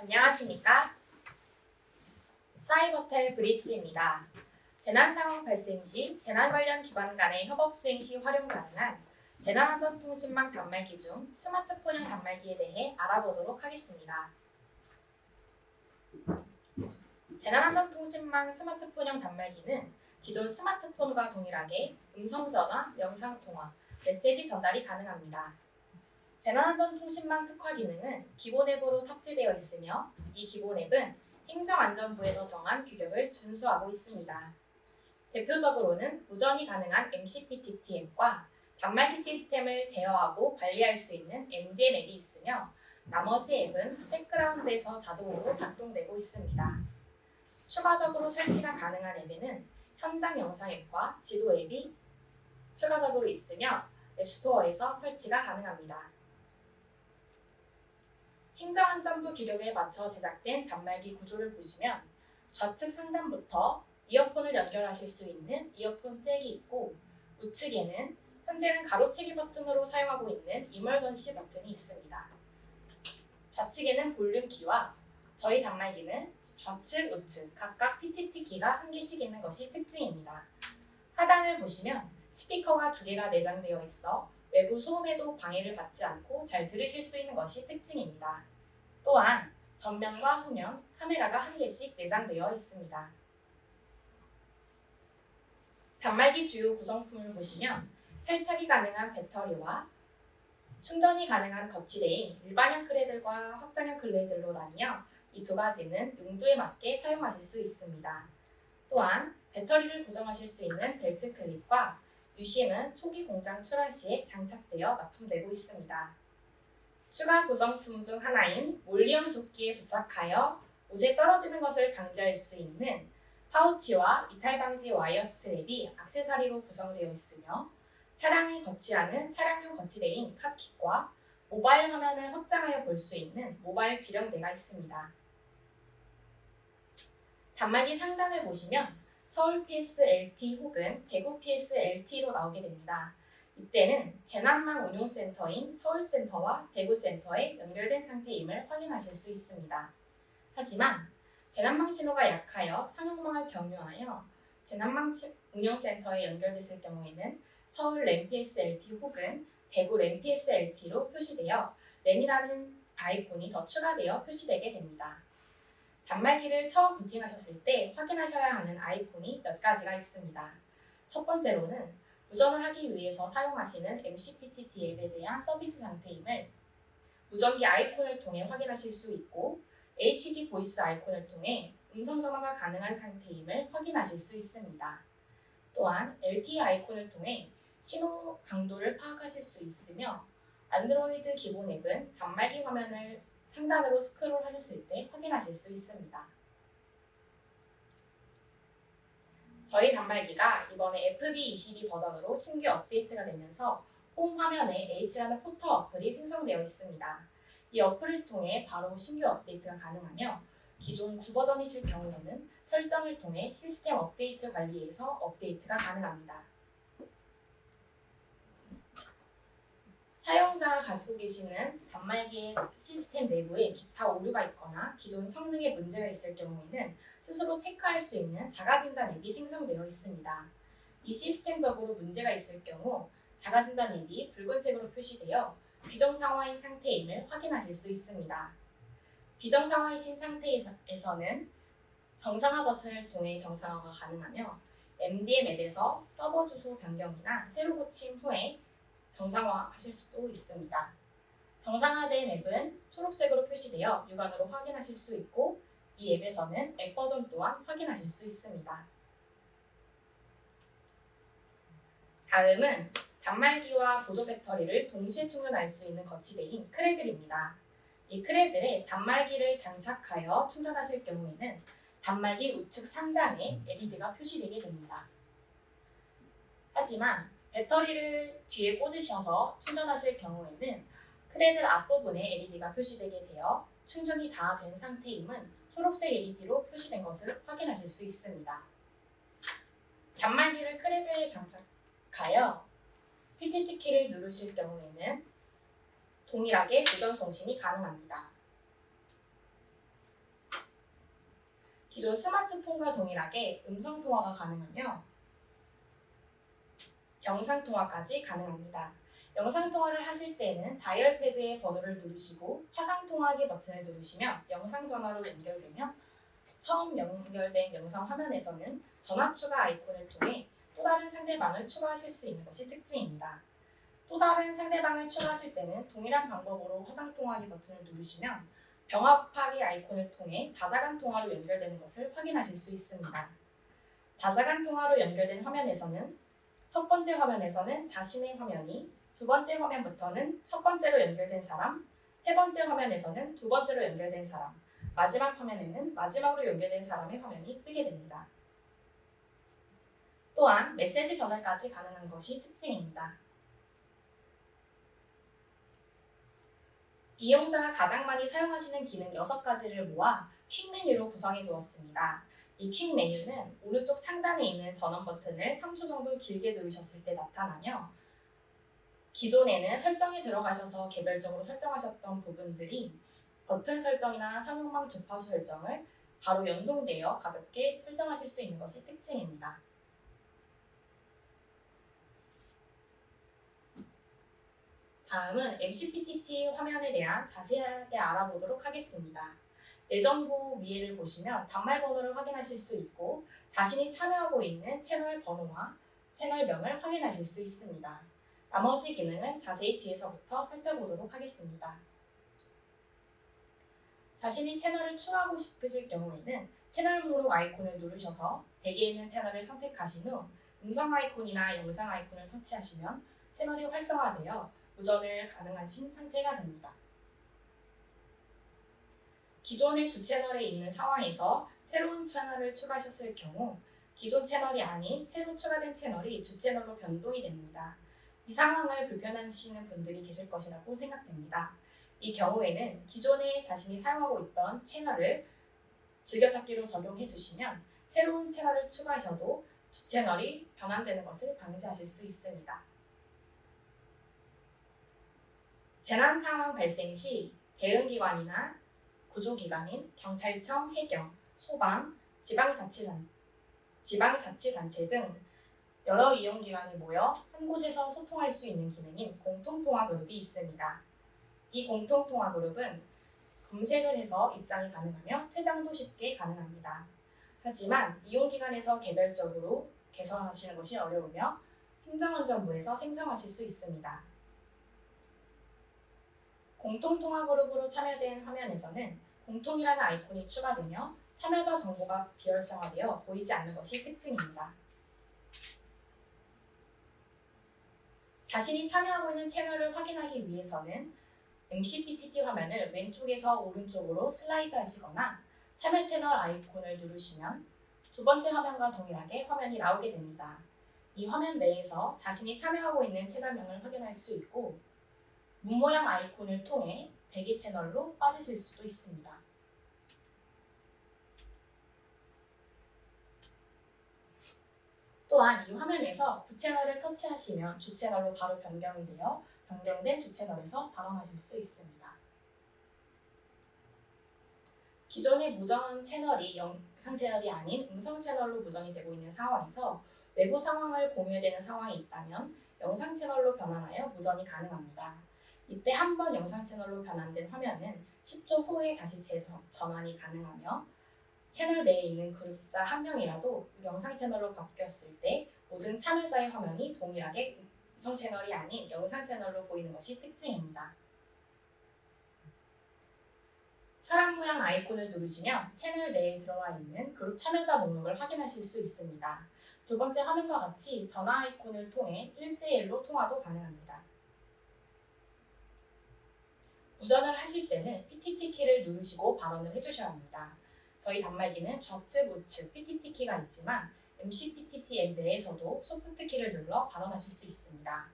안녕하십니까? 사이버텔 브릿지입니다. 재난상황 발생 시 재난 관련 기관 간의 협업 수행 시 활용 가능한 재난안전통신망 단말기 중 스마트폰형 단말기에 대해 알아보도록 하겠습니다. 재난안전통신망 스마트폰형 단말기는 기존 스마트폰과 동일하게 음성전화, 영상통화, 메시지 전달이 가능합니다. 재난안전통신망 특화 기능은 기본 앱으로 탑재되어 있으며 이 기본 앱은 행정안전부에서 정한 규격을 준수하고 있습니다. 대표적으로는 무전이 가능한 MCPTT 앱과 단말기 시스템을 제어하고 관리할 수 있는 MDM 앱이 있으며 나머지 앱은 백그라운드에서 자동으로 작동되고 있습니다. 추가적으로 설치가 가능한 앱에는 현장 영상 앱과 지도 앱이 추가적으로 있으며 앱스토어에서 설치가 가능합니다. 행정안전부 규격에 맞춰 제작된 단말기 구조를 보시면 좌측 상단부터 이어폰을 연결하실 수 있는 이어폰 잭이 있고 우측에는 현재는 가로채기 버튼으로 사용하고 있는 이멀전시 버튼이 있습니다. 좌측에는 볼륨 키와 저희 단말기는 좌측, 우측 각각 PTT 키가 한 개씩 있는 것이 특징입니다. 하단을 보시면 스피커가 2개가 내장되어 있어 외부 소음에도 방해를 받지 않고 잘 들으실 수 있는 것이 특징입니다. 또한 전면과 후면 카메라가 1개씩 내장되어 있습니다. 단말기 주요 구성품을 보시면 탈착이 가능한 배터리와 충전이 가능한 거치대인 일반형 클레들과 확장형 클레들로 나뉘어 이 두 가지는 용도에 맞게 사용하실 수 있습니다. 또한 배터리를 고정하실 수 있는 벨트 클립과 유심은 초기 공장 출하 시에 장착되어 납품되고 있습니다. 추가 구성품 중 하나인 몰리형 조끼에 부착하여 옷에 떨어지는 것을 방지할 수 있는 파우치와 이탈 방지 와이어 스트랩이 액세서리로 구성되어 있으며 차량이 거치하는 차량용 거치대인 카킷과 모바일 화면을 확장하여 볼 수 있는 모바일 지령대가 있습니다. 단말기 상단을 보시면 서울 PSLT 혹은 대구 PSLT로 나오게 됩니다. 이때는 재난망 운용센터인 서울센터와 대구센터에 연결된 상태임을 확인하실 수 있습니다. 하지만 재난망 신호가 약하여 상용망을 경유하여 재난망 운용센터에 연결됐을 경우에는 서울 램 PSLT 혹은 대구 램 PSLT로 표시되어 램이라는 아이콘이 더 추가되어 표시되게 됩니다. 단말기를 처음 부팅하셨을 때 확인하셔야 하는 아이콘이 몇 가지가 있습니다. 첫 번째로는 무전을 하기 위해서 사용하시는 MCPTT 앱에 대한 서비스 상태임을 무전기 아이콘을 통해 확인하실 수 있고 HD 보이스 아이콘을 통해 음성 전화가 가능한 상태임을 확인하실 수 있습니다. 또한 LTE 아이콘을 통해 신호 강도를 파악하실 수 있으며 안드로이드 기본 앱은 단말기 화면을 상단으로 스크롤 하셨을 때 확인하실 수 있습니다. 저희 단말기가 이번에 FB22 버전으로 신규 업데이트가 되면서 홈 화면에 H라는 포터 어플이 생성되어 있습니다. 이 어플을 통해 바로 신규 업데이트가 가능하며 기존 9버전이실 경우에는 설정을 통해 시스템 업데이트 관리에서 업데이트가 가능합니다. 사용자가 가지고 계시는 단말기의 시스템 내부에 기타 오류가 있거나 기존 성능에 문제가 있을 경우에는 스스로 체크할 수 있는 자가진단 앱이 생성되어 있습니다. 이 시스템적으로 문제가 있을 경우 자가진단 앱이 붉은색으로 표시되어 비정상화인 상태임을 확인하실 수 있습니다. 비정상화이신 상태에서는 정상화 버튼을 통해 정상화가 가능하며 MDM 앱에서 서버 주소 변경이나 새로 고침 후에 정상화하실 수도 있습니다. 정상화된 앱은 초록색으로 표시되어 육안으로 확인하실 수 있고 이 앱에서는 앱 버전 또한 확인하실 수 있습니다. 다음은 단말기와 보조 배터리를 동시에 충전할 수 있는 거치대인 크레들입니다. 이 크레들에 단말기를 장착하여 충전하실 경우에는 단말기 우측 상단에 LED가 표시되게 됩니다. 하지만 배터리를 뒤에 꽂으셔서 충전하실 경우에는 크레들 앞부분에 LED가 표시되게 되어 충전이 다 된 상태임은 초록색 LED로 표시된 것을 확인하실 수 있습니다. 단말기를 크레들에 장착하여 PTT 키를 누르실 경우에는 동일하게 무전 송신이 가능합니다. 기존 스마트폰과 동일하게 음성 통화가 가능하며 영상 통화까지 가능합니다. 영상 통화를 하실 때는 다이얼 패드의 번호를 누르시고 화상 통화하기 버튼을 누르시면 영상 전화로 연결되며 처음 연결된 영상 화면에서는 전화 추가 아이콘을 통해 또 다른 상대방을 추가하실 수 있는 것이 특징입니다. 또 다른 상대방을 추가하실 때는 동일한 방법으로 화상 통화하기 버튼을 누르시면 병합하기 아이콘을 통해 다자간 통화로 연결되는 것을 확인하실 수 있습니다. 다자간 통화로 연결된 화면에서는 첫 번째 화면에서는 자신의 화면이, 두 번째 화면부터는 첫 번째로 연결된 사람, 세 번째 화면에서는 두 번째로 연결된 사람, 마지막 화면에는 마지막으로 연결된 사람의 화면이 뜨게 됩니다. 또한 메시지 전달까지 가능한 것이 특징입니다. 이용자가 가장 많이 사용하시는 기능 6가지를 모아 퀵 메뉴로 구성해 두었습니다. 이 퀵 메뉴는 오른쪽 상단에 있는 전원 버튼을 3초 정도 길게 누르셨을 때 나타나며 기존에는 설정에 들어가셔서 개별적으로 설정하셨던 부분들이 버튼 설정이나 사용망 주파수 설정을 바로 연동되어 가볍게 설정하실 수 있는 것이 특징입니다. 다음은 MCPTT 화면에 대한 자세하게 알아보도록 하겠습니다. 내 정보 위에를 보시면 단말 번호를 확인하실 수 있고 자신이 참여하고 있는 채널 번호와 채널명을 확인하실 수 있습니다. 나머지 기능은 자세히 뒤에서부터 살펴보도록 하겠습니다. 자신이 채널을 추가하고 싶으실 경우에는 채널 목록 아이콘을 누르셔서 대기에 있는 채널을 선택하신 후 음성 아이콘이나 영상 아이콘을 터치하시면 채널이 활성화되어 무전을 가능하신 상태가 됩니다. 기존의 주 채널에 있는 상황에서 새로운 채널을 추가하셨을 경우 기존 채널이 아닌 새로 추가된 채널이 주 채널로 변동이 됩니다. 이 상황을 불편해하시는 분들이 계실 것이라고 생각됩니다. 이 경우에는 기존에 자신이 사용하고 있던 채널을 즐겨찾기로 적용해 두시면 새로운 채널을 추가하셔도 주 채널이 변환되는 것을 방지하실 수 있습니다. 재난 상황 발생 시 대응기관이나 구조기관인 경찰청, 해경, 소방, 지방자치단체 등 여러 이용기관이 모여 한 곳에서 소통할 수 있는 기능인 공통통화 그룹이 있습니다. 이 공통통화 그룹은 검색을 해서 입장이 가능하며 퇴장도 쉽게 가능합니다. 하지만 이용기관에서 개별적으로 개설하시는 것이 어려우며 행정안전부에서 생성하실 수 있습니다. 공통통화 그룹으로 참여된 화면에서는 공통이라는 아이콘이 추가되며 참여자 정보가 비활성화되어 보이지 않는 것이 특징입니다. 자신이 참여하고 있는 채널을 확인하기 위해서는 MCPTT 화면을 왼쪽에서 오른쪽으로 슬라이드 하시거나 참여 채널 아이콘을 누르시면 두 번째 화면과 동일하게 화면이 나오게 됩니다. 이 화면 내에서 자신이 참여하고 있는 채널명을 확인할 수 있고 문 모양 아이콘을 통해 대기 채널로 빠지실 수도 있습니다. 또한 이 화면에서 부채널을 터치하시면 주채널로 바로 변경이 되어 변경된 주채널에서 발언하실 수 있습니다. 기존의 무전 채널이 영상 채널이 아닌 음성 채널로 무전이 되고 있는 상황에서 외부 상황을 공유해야 되는 상황이 있다면 영상 채널로 변환하여 무전이 가능합니다. 이때 한번 영상 채널로 변환된 화면은 10초 후에 다시 재전환이 가능하며 채널 내에 있는 그룹자 한 명이라도 영상 채널로 바뀌었을 때 모든 참여자의 화면이 동일하게 음성 채널이 아닌 영상 채널로 보이는 것이 특징입니다. 사람 모양 아이콘을 누르시면 채널 내에 들어와 있는 그룹 참여자 목록을 확인하실 수 있습니다. 두 번째 화면과 같이 전화 아이콘을 통해 1대1로 통화도 가능합니다. 무전을 하실 때는 PTT 키를 누르시고 발언을 해주셔야 합니다. 저희 단말기는 좌측, 우측 PTT 키가 있지만 MCPTT 앱 내에서도 소프트 키를 눌러 발언하실 수 있습니다.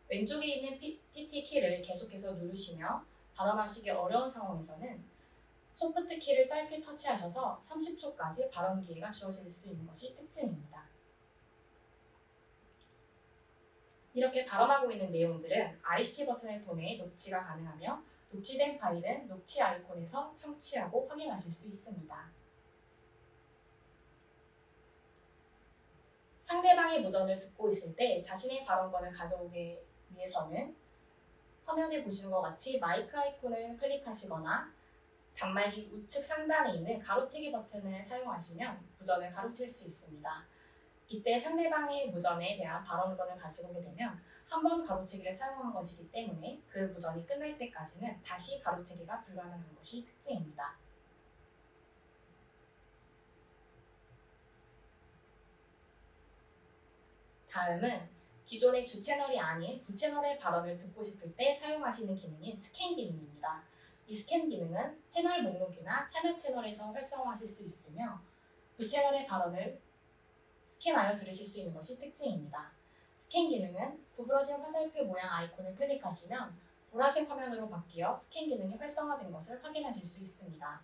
왼쪽에 있는 PTT 키를 계속해서 누르시며 발언하시기 어려운 상황에서는 소프트 키를 짧게 터치하셔서 30초까지 발언 기회가 주어질 수 있는 것이 특징입니다. 이렇게 발언하고 있는 내용들은 REC 버튼을 통해 녹취가 가능하며 녹취된 파일은 녹취 아이콘에서 청취하고 확인하실 수 있습니다. 상대방의 무전을 듣고 있을 때 자신의 발언권을 가져오기 위해서는 화면에 보시는 것 같이 마이크 아이콘을 클릭하시거나 단말기 우측 상단에 있는 가로치기 버튼을 사용하시면 무전을 가로칠 수 있습니다. 이때 상대방의 무전에 대한 발언권을 가지고 오게 되면 한 번 가로치기를 사용한 것이기 때문에 그 무전이 끝날 때까지는 다시 가로치기가 불가능한 것이 특징입니다. 다음은 기존의 주 채널이 아닌 부 채널의 발언을 듣고 싶을 때 사용하시는 기능인 스캔 기능입니다. 이 스캔 기능은 채널 목록이나 참여 채널에서 활성화하실 수 있으며 부 채널의 발언을 스캔하여 들으실 수 있는 것이 특징입니다. 스캔 기능은 구부러진 화살표 모양 아이콘을 클릭하시면 보라색 화면으로 바뀌어 스캔 기능이 활성화된 것을 확인하실 수 있습니다.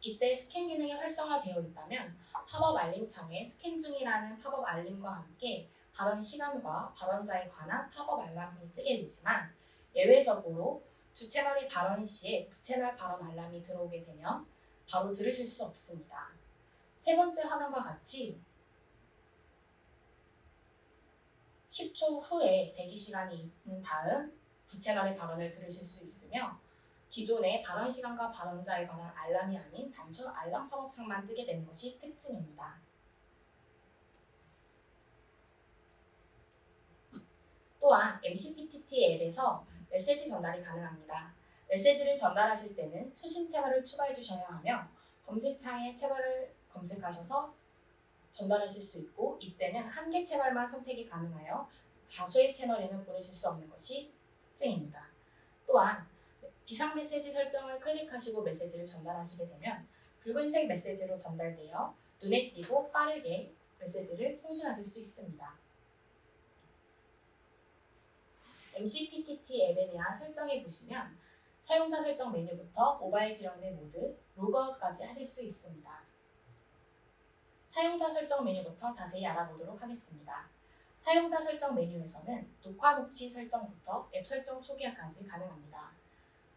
이때 스캔 기능이 활성화되어 있다면 팝업 알림창에 스캔 중이라는 팝업 알림과 함께 발언 시간과 발언자에 관한 팝업 알람이 뜨게 되지만 예외적으로 주 채널이 발언 시에 부 채널 발언 알람이 들어오게 되면 바로 들으실 수 없습니다. 세 번째 화면과 같이 10초 후에 대기 시간이 있는 다음 부 채널의 발언을 들으실 수 있으며 기존의 발언 시간과 발언자에 관한 알람이 아닌 단순 알람 팝업창만 뜨게 되는 것이 특징입니다. 또한 MCPTT 앱에서 메시지 전달이 가능합니다. 메시지를 전달하실 때는 수신 채널을 추가해 주셔야 하며 검색창에 채널을 검색하셔서 전달하실 수 있고 이때는 한 개 채널만 선택이 가능하여 다수의 채널에는 보내실 수 없는 것이 특징입니다. 또한 비상 메시지 설정을 클릭하시고 메시지를 전달하시게 되면 붉은색 메시지로 전달되어 눈에 띄고 빠르게 메시지를 송신하실 수 있습니다. MCPTT 앱에 대한 설정에 보시면 사용자 설정 메뉴부터 모바일 지령대 모드, 로그아웃까지 하실 수 있습니다. 사용자 설정 메뉴부터 자세히 알아보도록 하겠습니다. 사용자 설정 메뉴에서는 녹화 녹취 설정부터 앱 설정 초기화까지 가능합니다.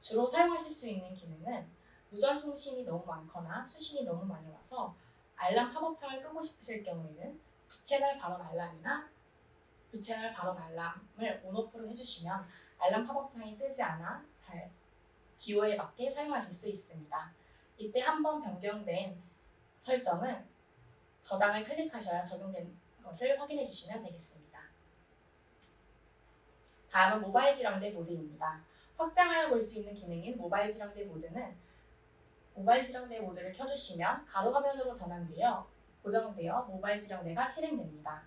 주로 사용하실 수 있는 기능은 무전 송신이 너무 많거나 수신이 너무 많이 와서 알람 팝업창을 끄고 싶으실 경우에는 부채널 발언 알람이나 부채널 발언 알람을 온오프로 해주시면 알람 팝업창이 뜨지 않아 잘 기호에 맞게 사용하실 수 있습니다. 이때 한번 변경된 설정은 저장을 클릭하셔야 적용된 것을 확인해 주시면 되겠습니다. 다음은 모바일 지령대 모드입니다. 확장하여 볼 수 있는 기능인 모바일 지령대 모드는 모바일 지령대 모드를 켜주시면 가로 화면으로 전환되어 고정되어 모바일 지령대가 실행됩니다.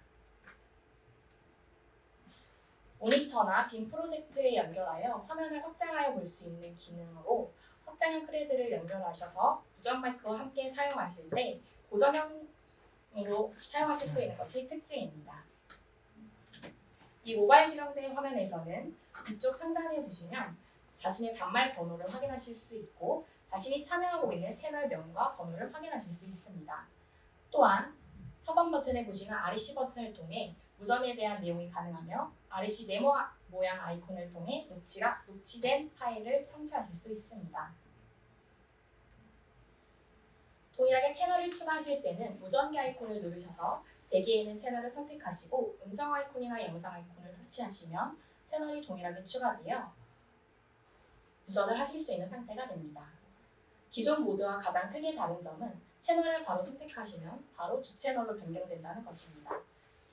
모니터나 빔 프로젝트에 연결하여 화면을 확장하여 볼 수 있는 기능으로 확장형 크레드를 연결하셔서 무전 마이크와 함께 사용하실 때 고정형으로 사용하실 수 있는 것이 특징입니다. 이 모바일 지령대 화면에서는 위쪽 상단에 보시면 자신의 단말 번호를 확인하실 수 있고 자신이 참여하고 있는 채널명과 번호를 확인하실 수 있습니다. 또한 서번 버튼에 보시는 REC 버튼을 통해 무전에 대한 내용이 가능하며 REC 네모 모양 아이콘을 통해 녹취된 파일을 청취하실 수 있습니다. 동일하게 채널을 추가하실 때는 무전기 아이콘을 누르셔서 대기에 있는 채널을 선택하시고 음성 아이콘이나 영상 아이콘을 터치하시면 채널이 동일하게 추가되어 무전을 하실 수 있는 상태가 됩니다. 기존 모드와 가장 크게 다른 점은 채널을 바로 선택하시면 바로 주 채널로 변경된다는 것입니다.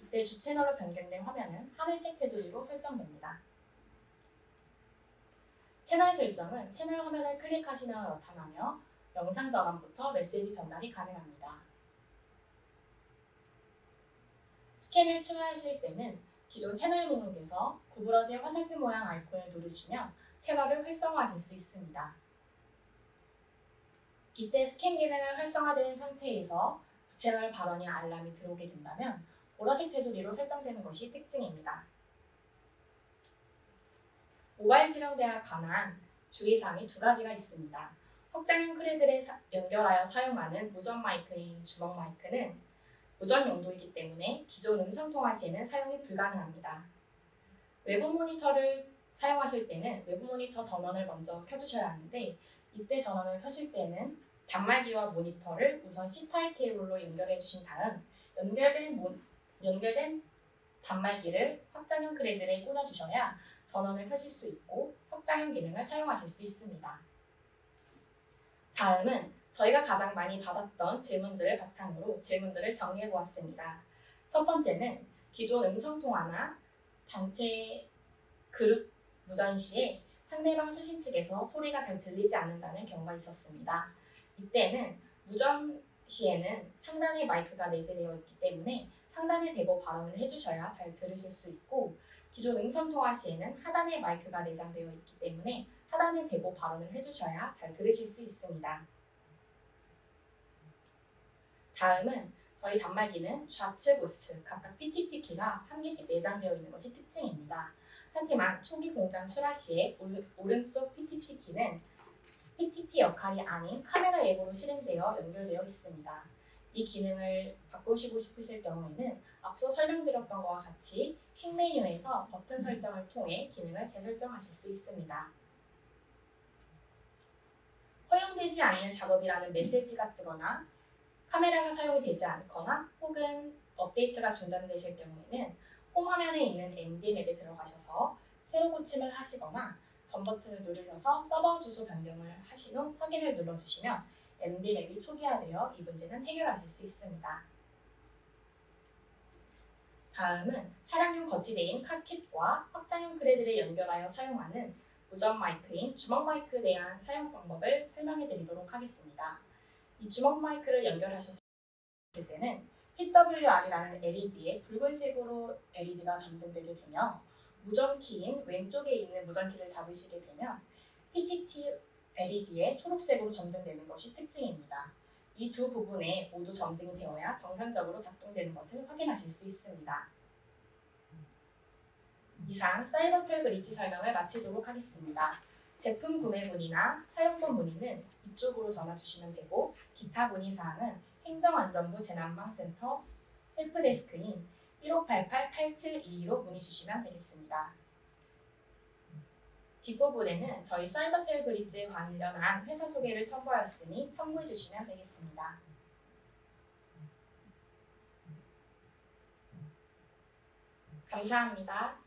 이때 주 채널로 변경된 화면은 하늘색 테두리로 설정됩니다. 채널 설정은 채널 화면을 클릭하시면 나타나며 영상 전환부터 메시지 전달이 가능합니다. 스캔을 추가하실 때는 기존 채널 목록에서 구부러진 화살표 모양 아이콘을 누르시면 채널을 활성화하실 수 있습니다. 이때 스캔 기능을 활성화된 상태에서 부채널 발언이 알람이 들어오게 된다면 보라색 테두리로 설정되는 것이 특징입니다. 모바일 지령대와 관한 주의사항이 두 가지가 있습니다. 확장형 크레드를 연결하여 사용하는 무전 마이크인 주먹 마이크는 무전 용도이기 때문에 기존 음성 통화 시에는 사용이 불가능합니다. 외부 모니터를 사용하실 때는 외부 모니터 전원을 먼저 켜주셔야 하는데 이때 전원을 켜실 때는 단말기와 모니터를 우선 C타입 케이블로 연결해 주신 다음 연결된 단말기를 확장형 크레들에 꽂아 주셔야 전원을 켜실 수 있고 확장형 기능을 사용하실 수 있습니다. 다음은 저희가 가장 많이 받았던 질문들을 바탕으로 질문들을 정리해 보았습니다. 첫 번째는 기존 음성통화나 단체 그룹 무전 시에 상대방 수신 측에서 소리가 잘 들리지 않는다는 경우가 있었습니다. 이때는 무전 시에는 상단에 마이크가 내재되어 있기 때문에 상단에 대고 발언을 해주셔야 잘 들으실 수 있고, 기존 음성통화 시에는 하단에 마이크가 내장되어 있기 때문에 하단에 대고 발언을 해주셔야 잘 들으실 수 있습니다. 다음은 저희 단말기는 좌측, 우측 각각 PTT 키가 한 개씩 내장되어 있는 것이 특징입니다. 하지만 초기 공장 출하 시에 오른쪽 PTT 키는 PTT 역할이 아닌 카메라 앱으로 실행되어 연결되어 있습니다. 이 기능을 바꾸시고 싶으실 경우에는 앞서 설명드렸던 것과 같이 퀵 메뉴에서 버튼 설정을 통해 기능을 재설정하실 수 있습니다. 허용되지 않는 작업이라는 메시지가 뜨거나 카메라가 사용이 되지 않거나 혹은 업데이트가 중단되실 경우에는 홈 화면에 있는 MD 맵에 들어가셔서 새로 고침을 하시거나 전 버튼을 누르셔서 서버 주소 변경을 하신 후 확인을 눌러주시면 MD 맵이 초기화되어 이 문제는 해결하실 수 있습니다. 다음은 차량용 거치대인 카킷과 확장용 크레들을 연결하여 사용하는 무전 마이크인 주먹 마이크에 대한 사용 방법을 설명해 드리도록 하겠습니다. 이 주먹 마이크를 연결하셨을 때는 PWR이라는 LED에 붉은색으로 LED가 점등되게 되며 무전키인 왼쪽에 있는 무전키를 잡으시게 되면 PTT LED에 초록색으로 점등되는 것이 특징입니다. 이 두 부분에 모두 점등이 되어야 정상적으로 작동되는 것을 확인하실 수 있습니다. 이상 사이버텔 브릿지 설명을 마치도록 하겠습니다. 제품 구매 문의나 사용법 문의는 이쪽으로 전화 주시면 되고, 기타 문의 사항은 행정안전부 재난망센터 헬프데스크인 1588-8722로 문의 주시면 되겠습니다. 뒷부분에는 저희 사이버텔 브릿지에 관련한 회사 소개를 첨부하였으니 참고해 주시면 되겠습니다. 감사합니다.